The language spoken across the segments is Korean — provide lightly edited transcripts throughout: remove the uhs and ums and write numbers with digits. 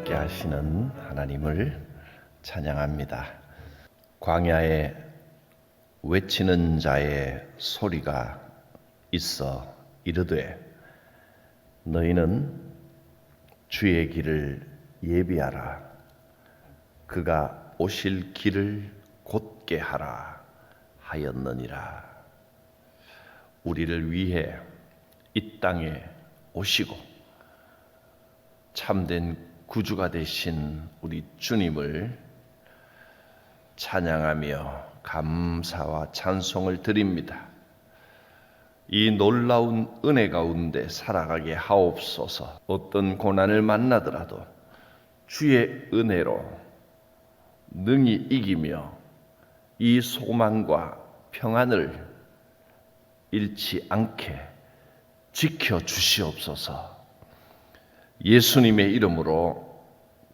함께 하시는 하나님을 찬양합니다. 광야에 외치는 자의 소리가 있어 이르되 너희는 주의 길을 예비하라. 그가 오실 길을 곧게 하라 하였느니라. 우리를 위해 이 땅에 오시고 참된 구주가 되신 우리 주님을 찬양하며 감사와 찬송을 드립니다. 이 놀라운 은혜 가운데 살아가게 하옵소서. 어떤 고난을 만나더라도 주의 은혜로 능히 이기며 이 소망과 평안을 잃지 않게 지켜주시옵소서. 예수님의 이름으로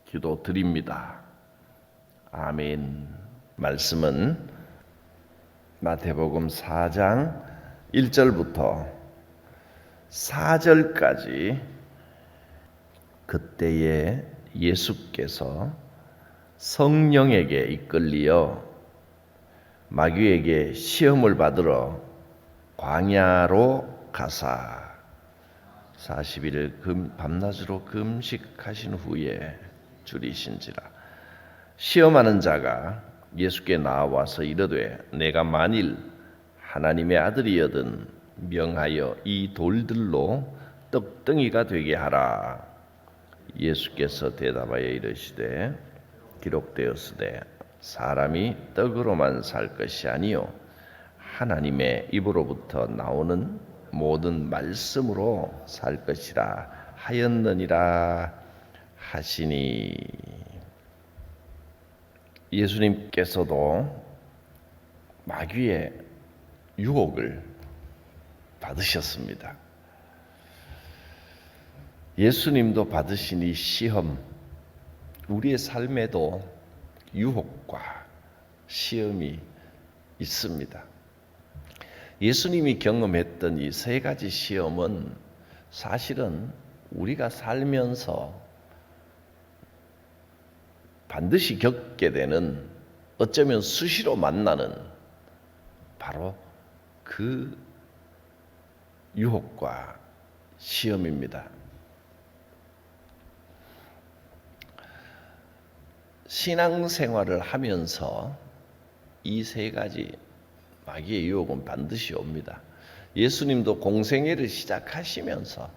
기도드립니다. 아멘. 말씀은 마태복음 4장 1절부터 4절까지 그때에 예수께서 성령에게 이끌리어 마귀에게 시험을 받으러 광야로 가사 40일 밤낮으로 금식하신 후에 줄이신지라. 시험하는 자가 예수께 나와서 이르되 내가 만일 하나님의 아들이여든 명하여 이 돌들로 떡덩이가 되게 하라. 예수께서 대답하여 이르시되 기록되었으되 사람이 떡으로만 살 것이 아니요 하나님의 입으로부터 나오는 모든 말씀으로 살 것이라 하였느니라 하시니. 예수님께서도 마귀의 유혹을 받으셨습니다. 예수님도 받으신 이 시험, 우리의 삶에도 유혹과 시험이 있습니다. 예수님이 경험했던 이 세 가지 시험은 사실은 우리가 살면서 반드시 겪게 되는, 어쩌면 수시로 만나는 바로 그 유혹과 시험입니다. 신앙생활을 하면서 이 세 가지 마귀의 유혹은 반드시 옵니다. 예수님도 공생애를 시작하시면서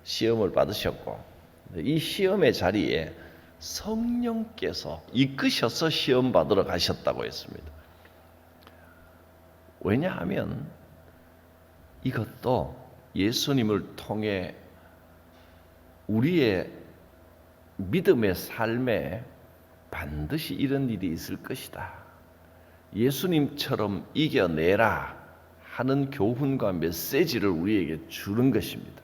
시험을 받으셨고 이 시험의 자리에 성령께서 이끄셔서 시험 받으러 가셨다고 했습니다. 왜냐하면 이것도 예수님을 통해 우리의 믿음의 삶에 반드시 이런 일이 있을 것이다. 예수님처럼 이겨내라 하는 교훈과 메시지를 우리에게 주는 것입니다.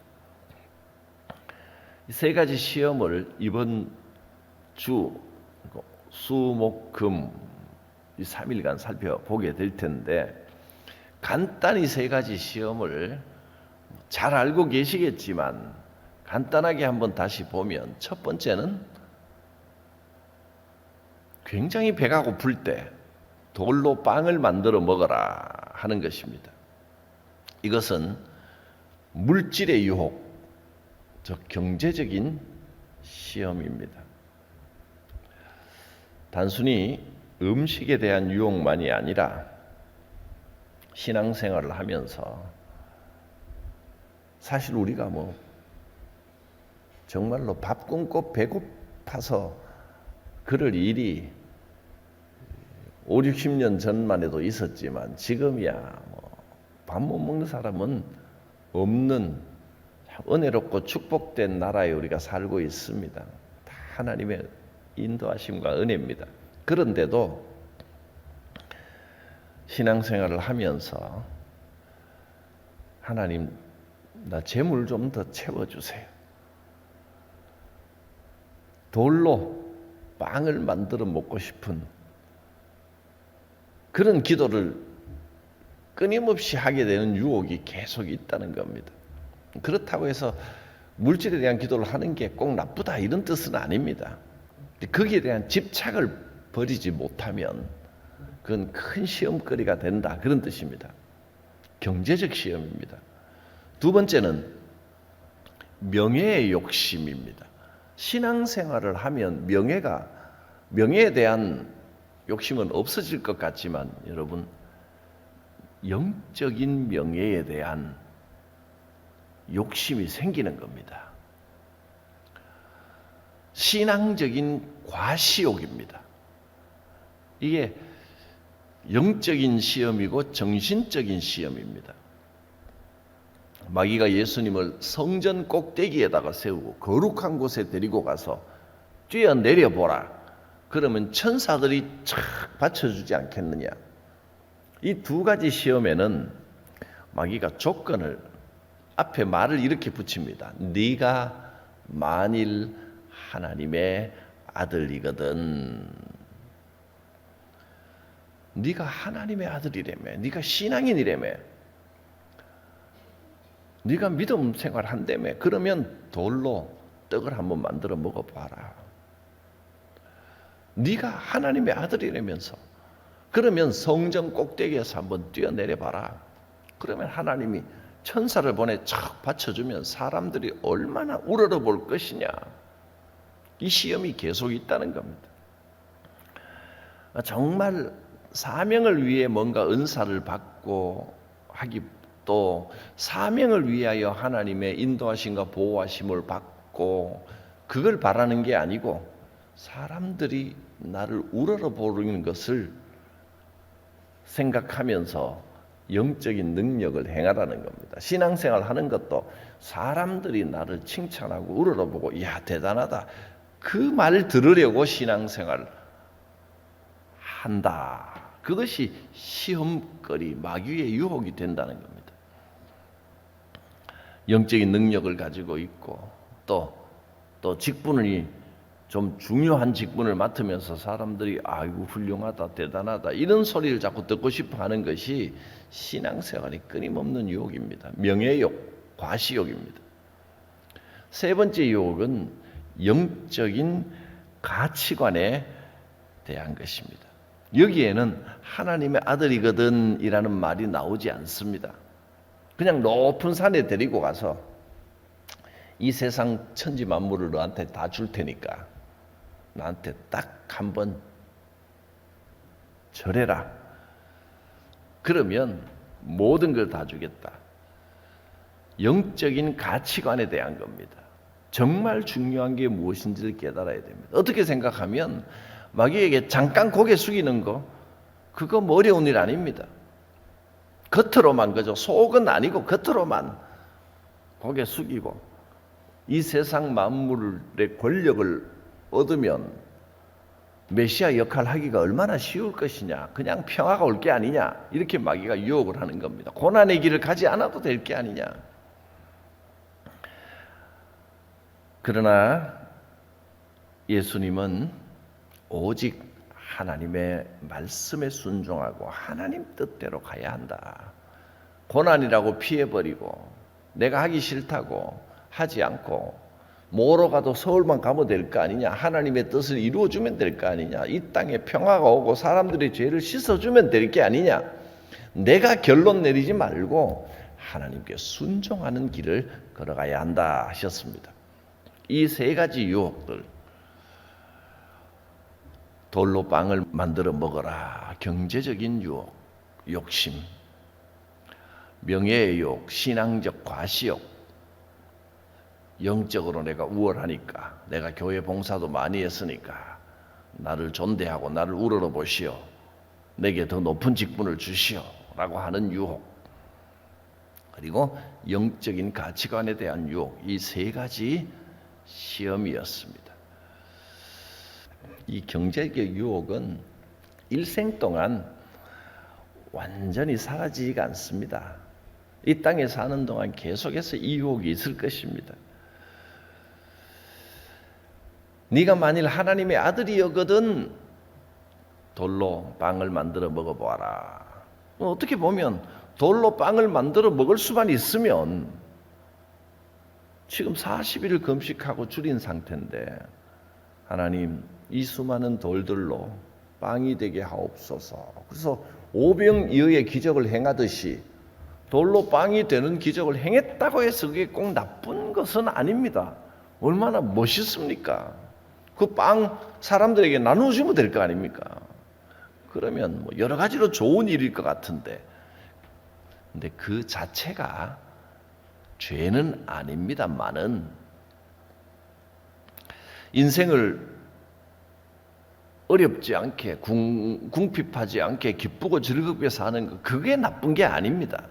이 세 가지 시험을 이번 주 수, 목, 금 이 3일간 살펴보게 될 텐데 간단히 세 가지 시험을 잘 알고 계시겠지만 간단하게 한번 다시 보면 첫 번째는 굉장히 배가 고플 때 돌로 빵을 만들어 먹어라 하는 것입니다. 이것은 물질의 유혹, 즉 경제적인 시험입니다. 단순히 음식에 대한 유혹만이 아니라 신앙생활을 하면서 사실 우리가 정말로 밥 굶고 배고파서 그럴 일이 5, 60년 전만 해도 있었지만 지금이야 밥 못 먹는 사람은 없는 은혜롭고 축복된 나라에 우리가 살고 있습니다. 다 하나님의 인도하심과 은혜입니다. 그런데도 신앙생활을 하면서 하나님 나 재물 좀 더 채워주세요. 돌로 빵을 만들어 먹고 싶은 그런 기도를 끊임없이 하게 되는 유혹이 계속 있다는 겁니다. 그렇다고 해서 물질에 대한 기도를 하는 게 꼭 나쁘다 이런 뜻은 아닙니다. 거기에 대한 집착을 버리지 못하면 그건 큰 시험거리가 된다, 그런 뜻입니다. 경제적 시험입니다. 두 번째는 명예의 욕심입니다. 신앙생활을 하면 명예에 대한 욕심은 없어질 것 같지만 여러분, 영적인 명예에 대한 욕심이 생기는 겁니다. 신앙적인 과시욕입니다. 이게 영적인 시험이고 정신적인 시험입니다. 마귀가 예수님을 성전 꼭대기에다가 세우고 거룩한 곳에 데리고 가서 뛰어내려 보라. 그러면 천사들이 착 받쳐주지 않겠느냐. 이 두 가지 시험에는 마귀가 조건을, 앞에 말을 이렇게 붙입니다. 네가 만일 하나님의 아들이거든. 네가 하나님의 아들이라며, 네가 신앙인이라며, 네가 믿음 생활한다며, 그러면 돌로 떡을 한번 만들어 먹어봐라. 네가 하나님의 아들이라면서, 그러면 성전 꼭대기에서 한번 뛰어내려봐라. 그러면 하나님이 천사를 보내 척 받쳐주면 사람들이 얼마나 우러러볼 것이냐. 이 시험이 계속 있다는 겁니다. 정말 사명을 위해 뭔가 은사를 받고 하기, 또 사명을 위하여 하나님의 인도하심과 보호하심을 받고 그걸 바라는 게 아니고 사람들이 나를 우러러보는 것을 생각하면서 영적인 능력을 행하라는 겁니다. 신앙생활 하는 것도 사람들이 나를 칭찬하고 우러러보고 야 대단하다, 그 말 들으려고 신앙생활 한다. 그것이 시험거리, 마귀의 유혹이 된다는 겁니다. 영적인 능력을 가지고 있고 또 직분이 좀 중요한 직분을 맡으면서 사람들이 아이고 훌륭하다, 대단하다 이런 소리를 자꾸 듣고 싶어 하는 것이 신앙생활이 끊임없는 유혹입니다. 명예욕, 과시욕입니다. 세 번째 유혹은 영적인 가치관에 대한 것입니다. 여기에는 하나님의 아들이거든 이라는 말이 나오지 않습니다. 그냥 높은 산에 데리고 가서 이 세상 천지 만물을 너한테 다 줄 테니까 나한테 딱 한번 절해라. 그러면 모든 걸 다 주겠다. 영적인 가치관에 대한 겁니다. 정말 중요한 게 무엇인지를 깨달아야 됩니다. 어떻게 생각하면 마귀에게 잠깐 고개 숙이는 거, 그거 뭐 어려운 일 아닙니다. 겉으로만, 그죠? 속은 아니고 겉으로만 고개 숙이고 이 세상 만물의 권력을 얻으면 메시아 역할 하기가 얼마나 쉬울 것이냐, 그냥 평화가 올 게 아니냐, 이렇게 마귀가 유혹을 하는 겁니다. 고난의 길을 가지 않아도 될 게 아니냐. 그러나 예수님은 오직 하나님의 말씀에 순종하고 하나님 뜻대로 가야 한다. 고난이라고 피해버리고 내가 하기 싫다고 하지 않고 뭐로 가도 서울만 가면 될 거 아니냐, 하나님의 뜻을 이루어주면 될 거 아니냐, 이 땅에 평화가 오고 사람들의 죄를 씻어주면 될 게 아니냐, 내가 결론 내리지 말고 하나님께 순종하는 길을 걸어가야 한다 하셨습니다. 이 세 가지 유혹들, 돌로 빵을 만들어 먹어라, 경제적인 유혹, 욕심, 명예의 유혹, 신앙적 과시욕, 영적으로 내가 우월하니까, 내가 교회 봉사도 많이 했으니까 나를 존대하고 나를 우러러 보시오, 내게 더 높은 직분을 주시오 라고 하는 유혹, 그리고 영적인 가치관에 대한 유혹, 이 세 가지 시험이었습니다. 이 경제적 유혹은 일생 동안 완전히 사라지지가 않습니다. 이 땅에 사는 동안 계속해서 이 유혹이 있을 것입니다. 네가 만일 하나님의 아들이었거든 돌로 빵을 만들어 먹어보아라. 어떻게 보면 돌로 빵을 만들어 먹을 수만 있으면 지금 40일을 금식하고 줄인 상태인데, 하나님 이 수많은 돌들로 빵이 되게 하옵소서. 그래서 오병이어의 기적을 행하듯이 돌로 빵이 되는 기적을 행했다고 해서 그게 꼭 나쁜 것은 아닙니다. 얼마나 멋있습니까? 그 빵 사람들에게 나누어주면 될 거 아닙니까? 그러면 뭐 여러 가지로 좋은 일일 것 같은데, 근데 그 자체가 죄는 아닙니다만은 인생을 어렵지 않게 궁핍하지 않게 기쁘고 즐겁게 사는 것, 그게 나쁜 게 아닙니다.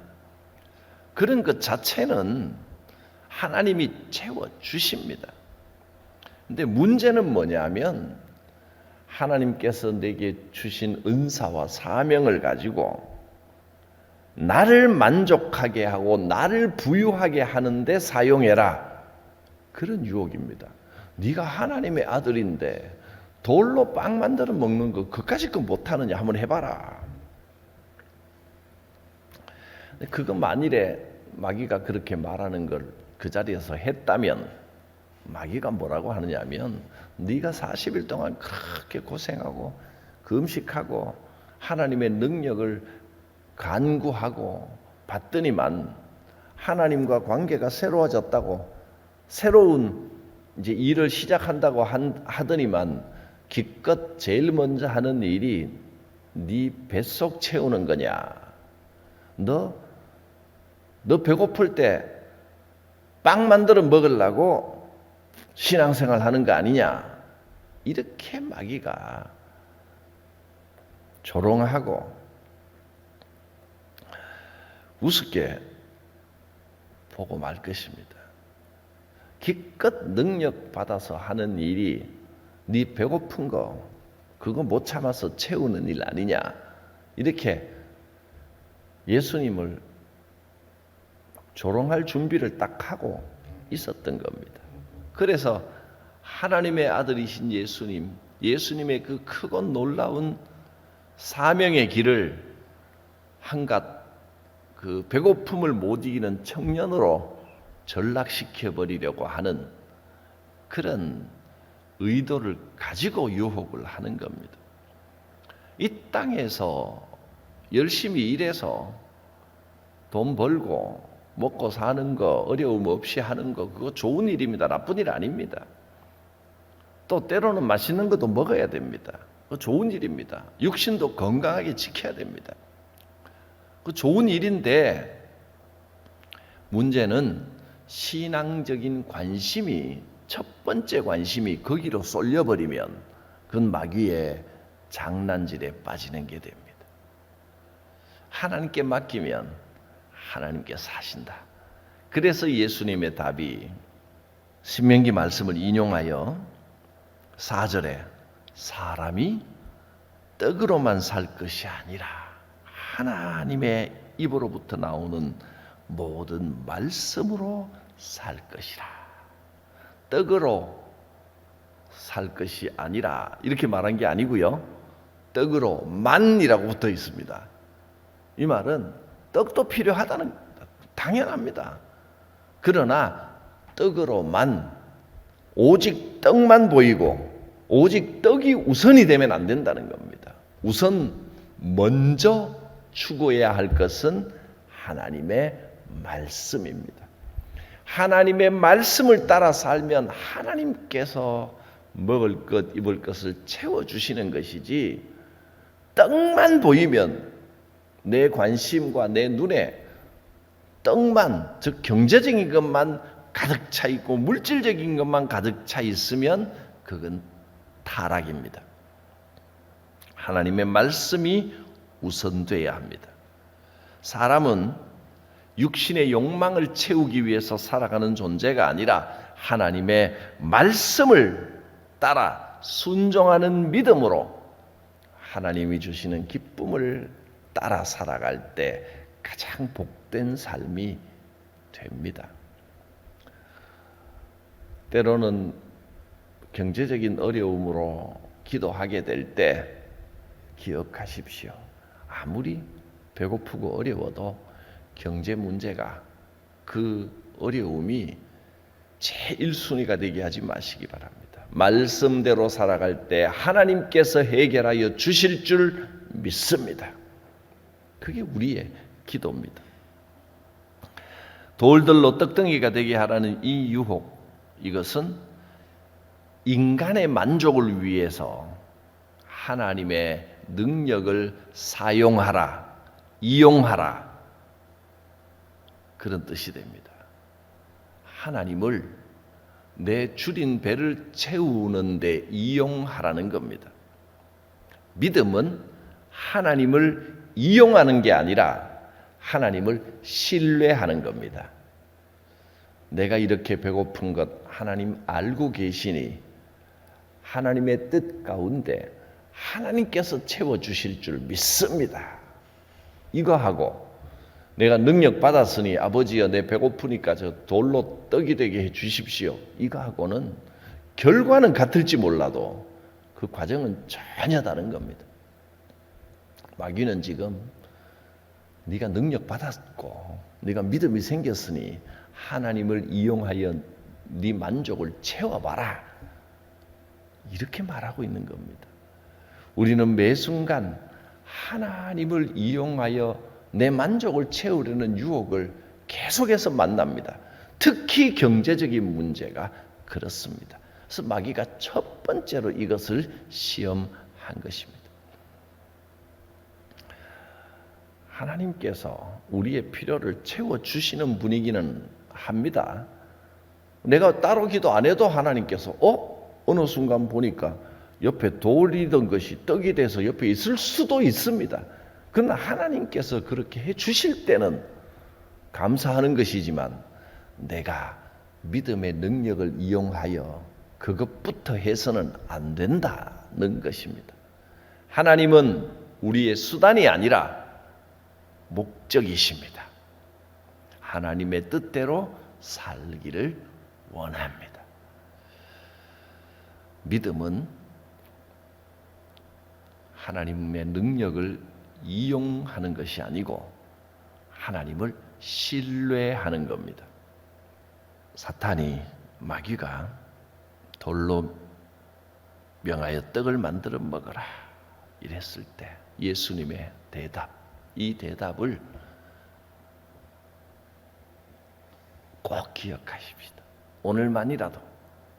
그런 것 자체는 하나님이 채워주십니다. 근데 문제는 뭐냐면 하나님께서 내게 주신 은사와 사명을 가지고 나를 만족하게 하고 나를 부유하게 하는데 사용해라. 그런 유혹입니다. 네가 하나님의 아들인데 돌로 빵 만들어 먹는 거 그까짓 거 못하느냐 한번 해봐라. 그거 만일에 마귀가 그렇게 말하는 걸 그 자리에서 했다면 마귀가 뭐라고 하느냐면 네가 40일 동안 그렇게 고생하고 금식하고 하나님의 능력을 간구하고 받더니만 하나님과 관계가 새로워졌다고 새로운 이제 일을 시작한다고 하더니만 기껏 제일 먼저 하는 일이 네 뱃속 채우는 거냐? 너 배고플 때 빵 만들어 먹으려고 신앙생활 하는 거 아니냐? 이렇게 마귀가 조롱하고 우습게 보고 말 것입니다. 기껏 능력 받아서 하는 일이 네 배고픈 거 그거 못 참아서 채우는 일 아니냐? 이렇게 예수님을 조롱할 준비를 딱 하고 있었던 겁니다. 그래서 하나님의 아들이신 예수님의 그 크고 놀라운 사명의 길을 한갓 그 배고픔을 못 이기는 청년으로 전락시켜 버리려고 하는 그런 의도를 가지고 유혹을 하는 겁니다. 이 땅에서 열심히 일해서 돈 벌고 먹고 사는 거 어려움 없이 하는 거 그거 좋은 일입니다. 나쁜 일 아닙니다. 또 때로는 맛있는 것도 먹어야 됩니다. 그거 좋은 일입니다. 육신도 건강하게 지켜야 됩니다. 그 좋은 일인데 문제는 신앙적인 관심이 첫 번째 관심이 거기로 쏠려버리면 그건 마귀의 장난질에 빠지는 게 됩니다. 하나님께 맡기면 하나님께 사신다. 그래서 예수님의 답이 신명기 말씀을 인용하여 4절에 사람이 떡으로만 살 것이 아니라 하나님의 입으로부터 나오는 모든 말씀으로 살 것이라. 떡으로 살 것이 아니라 이렇게 말한 게 아니고요. 떡으로만이라고 붙어 있습니다. 이 말은 떡도 필요하다는 당연합니다. 그러나 떡으로만 오직 떡만 보이고 오직 떡이 우선이 되면 안 된다는 겁니다. 우선 먼저 추구해야 할 것은 하나님의 말씀입니다. 하나님의 말씀을 따라 살면 하나님께서 먹을 것, 입을 것을 채워주시는 것이지 떡만 보이면 내 관심과 내 눈에 떡만, 즉 경제적인 것만 가득 차 있고 물질적인 것만 가득 차 있으면 그건 타락입니다. 하나님의 말씀이 우선돼야 합니다. 사람은 육신의 욕망을 채우기 위해서 살아가는 존재가 아니라 하나님의 말씀을 따라 순종하는 믿음으로 하나님이 주시는 기쁨을 따라 살아갈 때 가장 복된 삶이 됩니다. 때로는 경제적인 어려움으로 기도하게 될 때 기억하십시오. 아무리 배고프고 어려워도 경제 문제가 그 어려움이 제1순위가 되게 하지 마시기 바랍니다. 말씀대로 살아갈 때 하나님께서 해결하여 주실 줄 믿습니다. 그게 우리의 기도입니다. 돌들로 떡덩이가 되게 하라는 이 유혹, 이것은 인간의 만족을 위해서 하나님의 능력을 사용하라, 이용하라, 그런 뜻이 됩니다. 하나님을 내 줄인 배를 채우는 데 이용하라는 겁니다. 믿음은 하나님을 이용하는 게 아니라 하나님을 신뢰하는 겁니다. 내가 이렇게 배고픈 것 하나님 알고 계시니 하나님의 뜻 가운데 하나님께서 채워주실 줄 믿습니다. 이거 하고 내가 능력 받았으니 아버지여 내 배고프니까 저 돌로 떡이 되게 해 주십시오. 이거 하고는 결과는 같을지 몰라도 그 과정은 전혀 다른 겁니다. 마귀는 지금 네가 능력 받았고 네가 믿음이 생겼으니 하나님을 이용하여 네 만족을 채워봐라, 이렇게 말하고 있는 겁니다. 우리는 매 순간 하나님을 이용하여 내 만족을 채우려는 유혹을 계속해서 만납니다. 특히 경제적인 문제가 그렇습니다. 그래서 마귀가 첫 번째로 이것을 시험한 것입니다. 하나님께서 우리의 필요를 채워주시는 분이기는 합니다. 내가 따로 기도 안 해도 하나님께서 어느 순간 보니까 옆에 돌이던 것이 떡이 돼서 옆에 있을 수도 있습니다. 그러나 하나님께서 그렇게 해 주실 때는 감사하는 것이지만 내가 믿음의 능력을 이용하여 그것부터 해서는 안 된다는 것입니다. 하나님은 우리의 수단이 아니라 목적이십니다. 하나님의 뜻대로 살기를 원합니다. 믿음은 하나님의 능력을 이용하는 것이 아니고 하나님을 신뢰하는 겁니다. 사탄이, 마귀가 돌로 명하여 떡을 만들어 먹어라 이랬을 때 예수님의 대답, 이 대답을 꼭 기억하십시다. 오늘만이라도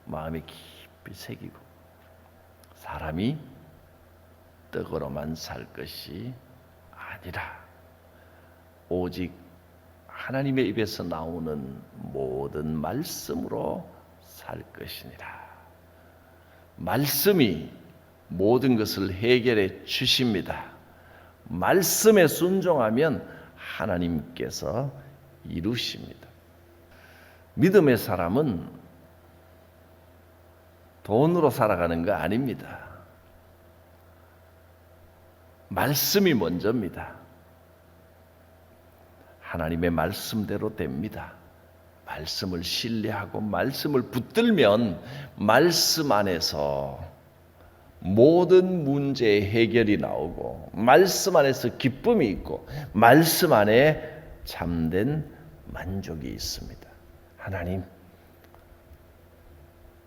마음에 깊이 새기고 사람이 떡으로만 살 것이 아니라 오직 하나님의 입에서 나오는 모든 말씀으로 살 것이니라. 말씀이 모든 것을 해결해 주십니다. 말씀에 순종하면 하나님께서 이루십니다. 믿음의 사람은 돈으로 살아가는 거 아닙니다. 말씀이 먼저입니다. 하나님의 말씀대로 됩니다. 말씀을 신뢰하고 말씀을 붙들면 말씀 안에서 모든 문제의 해결이 나오고 말씀 안에서 기쁨이 있고 말씀 안에 참된 만족이 있습니다. 하나님,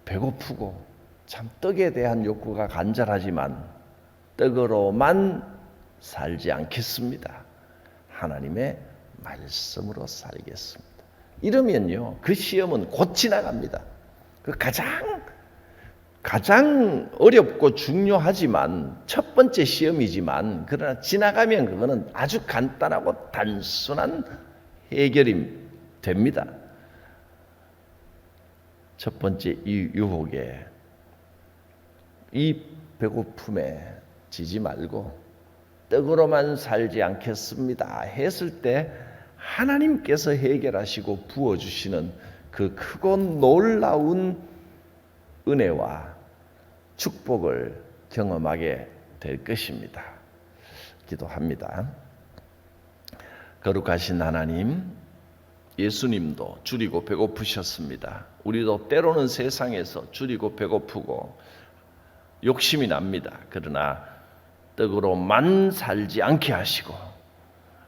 배고프고 참 떡에 대한 욕구가 간절하지만 떡으로만 살지 않겠습니다. 하나님의 말씀으로 살겠습니다. 이러면요, 그 시험은 곧 지나갑니다. 그 가장 어렵고 중요하지만 첫 번째 시험이지만 그러나 지나가면 그거는 아주 간단하고 단순한 해결이 됩니다. 첫 번째 이 유혹에, 이 배고픔에 지지 말고 떡으로만 살지 않겠습니다 했을 때 하나님께서 해결하시고 부어주시는 그 크고 놀라운 은혜와 축복을 경험하게 될 것입니다. 기도합니다. 거룩하신 하나님, 예수님도 줄이고 배고프셨습니다. 우리도 때로는 세상에서 줄이고 배고프고 욕심이 납니다. 그러나 떡으로만 살지 않게 하시고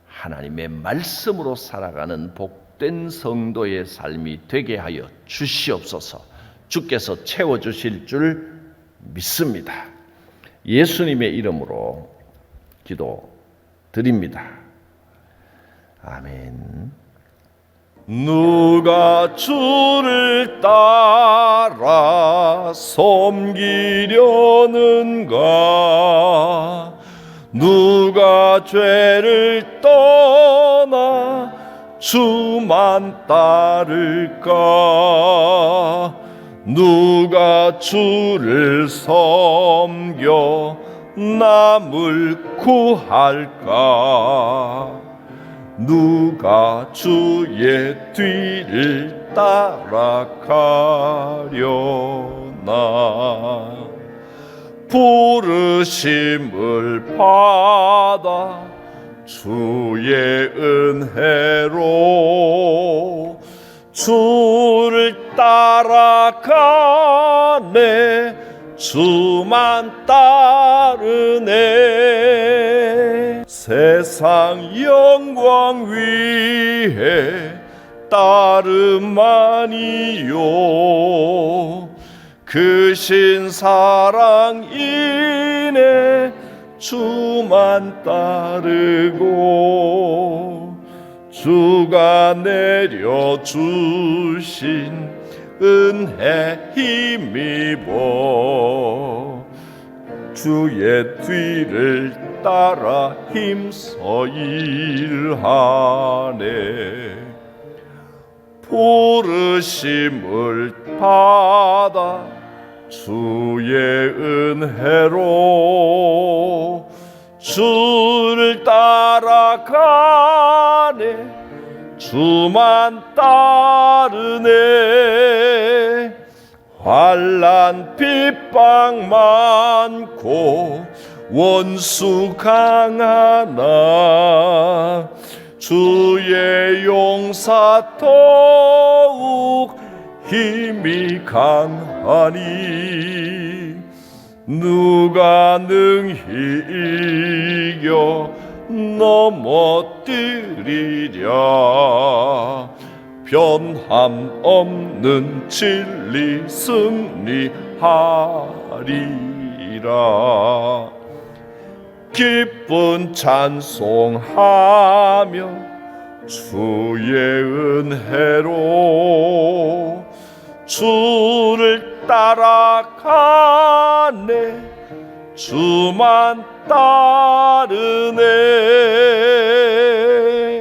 하나님의 말씀으로 살아가는 복된 성도의 삶이 되게 하여 주시옵소서. 주께서 채워주실 줄 믿습니다. 예수님의 이름으로 기도드립니다. 아멘. 누가 주를 따라 섬기려는가? 누가 죄를 떠나 주만 따를까? 누가 주를 섬겨 남을 구할까? 누가 주의 뒤를 따라가려나? 부르심을 받아 주의 은혜로 주를 따라가네. 주만 따르네. 세상 영광 위에 따름하니요. 그 신사랑 인해 주만 따르고 주가 내려주신 은혜 힘입어 주의 뒤를 따라 힘써 일하네. 부르심을 받아 주의 은혜로 주를 따라가네. 주만 따르네. 환난 핍박 많고 원수 강하나 주의 용사 더욱 힘이 강하니 누가 능히 이겨 넘어뜨리랴. 변함 없는 진리 승리하리라. 기쁜 찬송하며 주의 은혜로 주를 따라가네. 주만 따르네.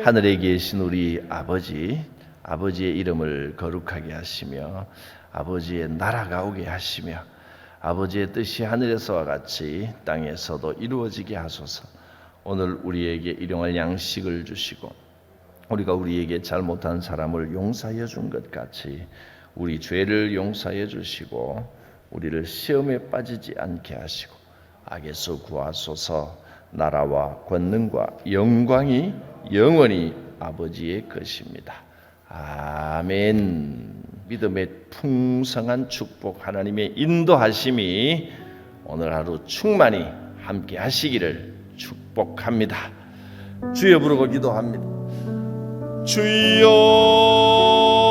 하늘에 계신 우리 아버지, 아버지의 이름을 거룩하게 하시며 아버지의 나라가 오게 하시며 아버지의 뜻이 하늘에서와 같이 땅에서도 이루어지게 하소서. 오늘 우리에게 일용할 양식을 주시고 우리가 우리에게 잘못한 사람을 용서하여 준 것 같이 우리 죄를 용서하여 주시고 우리를 시험에 빠지지 않게 하시고 악에서 구하소서. 나라와 권능과 영광이 영원히 아버지의 것입니다. 아멘. 믿음의 풍성한 축복, 하나님의 인도하심이 오늘 하루 충만히 함께 하시기를 축복합니다. 주여 부르고 기도합니다. 주여